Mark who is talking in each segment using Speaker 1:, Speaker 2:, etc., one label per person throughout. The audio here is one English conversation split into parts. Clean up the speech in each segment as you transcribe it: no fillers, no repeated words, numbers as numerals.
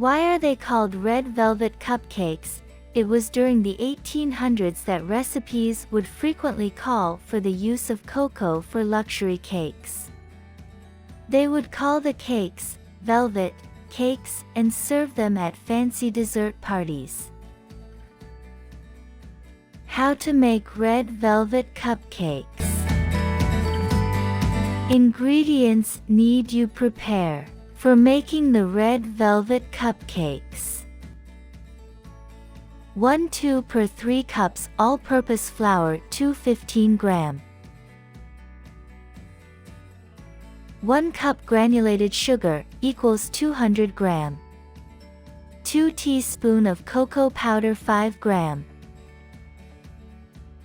Speaker 1: Why are they called red velvet cupcakes? It was during the 1800s that recipes would frequently call for the use of cocoa for luxury cakes. They would call the cakes velvet cakes and serve them at fancy dessert parties. How to make red velvet cupcakes. Ingredients need you prepare for making the red velvet cupcakes. 1/2 per 3 cups all-purpose flour 215 gram. 1 cup granulated sugar equals 200 gram. 2 teaspoon of cocoa powder 5 gram.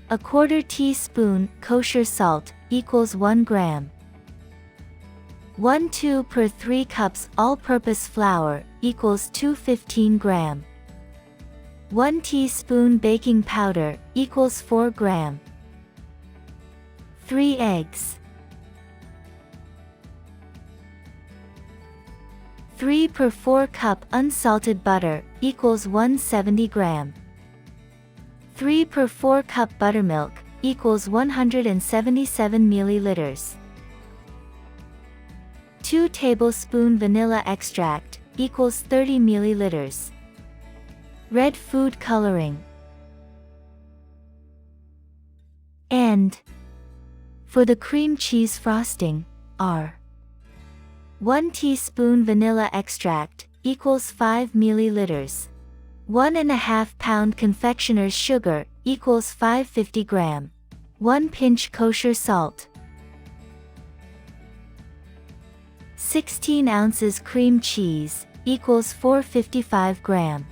Speaker 1: 1/4 teaspoon kosher salt equals 1 gram. 1/2 per 3 cups all-purpose flour equals 215 gram. 1 teaspoon baking powder equals 4 gram. 3 eggs. 3 per 4 cup unsalted butter equals 170 gram. 3 per 4 cup buttermilk equals 177 milliliters. 2 tablespoon vanilla extract equals 30 milliliters. Red food coloring. And for the cream cheese frosting, are 1 teaspoon vanilla extract equals 5 milliliters. 1.5 pound Confectioners sugar equals 550 gram. 1 pinch kosher salt. 16 ounces cream cheese equals 455 gram.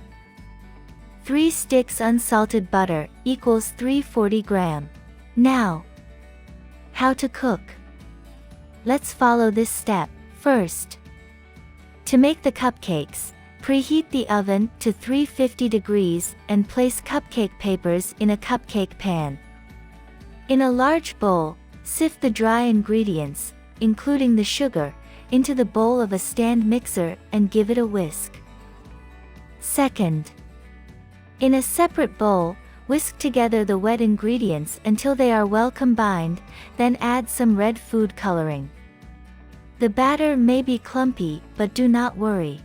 Speaker 1: 3 sticks unsalted butter equals 340 gram. Now, how to cook? Let's follow this step. First, to make the cupcakes, preheat the oven to 350 degrees and place cupcake papers in a cupcake pan. In a large bowl, sift the dry ingredients, including the sugar, into the bowl of a stand mixer and give it a whisk. Second, in a separate bowl, whisk together the wet ingredients until they are well combined, then add some red food coloring. The batter may be clumpy, but do not worry.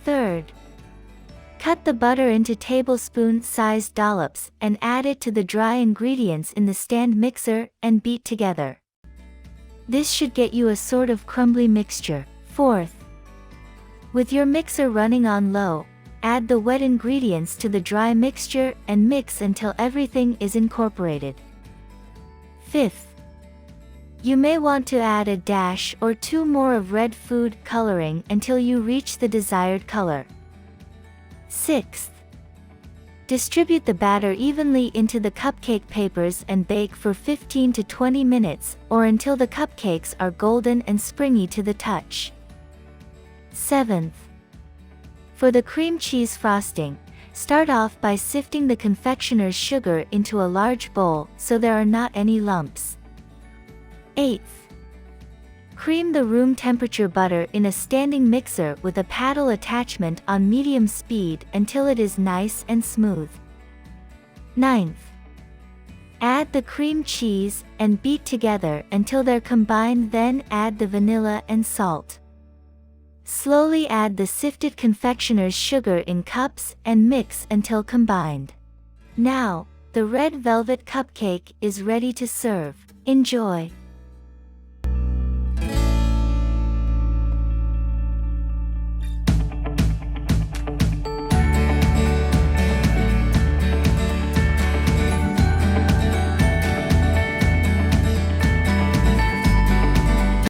Speaker 1: Third, cut the butter into tablespoon-sized dollops and add it to the dry ingredients in the stand mixer and beat together. This should get you a sort of crumbly mixture. Fourth, with your mixer running on low, add the wet ingredients to the dry mixture and mix until everything is incorporated. Fifth, you may want to add a dash or 2 more of red food coloring until you reach the desired color. Sixth, distribute the batter evenly into the cupcake papers and bake for 15 to 20 minutes or until the cupcakes are golden and springy to the touch. Seventh, for the cream cheese frosting, start off by sifting the confectioner's sugar into a large bowl so there are not any lumps. 8th, cream the room temperature butter in a standing mixer with a paddle attachment on medium speed until it is nice and smooth. 9th, add the cream cheese and beat together until they're combined, then add the vanilla and salt. Slowly add the sifted confectioner's sugar in cups and mix until combined. Now, the red velvet cupcake is ready to serve. Enjoy!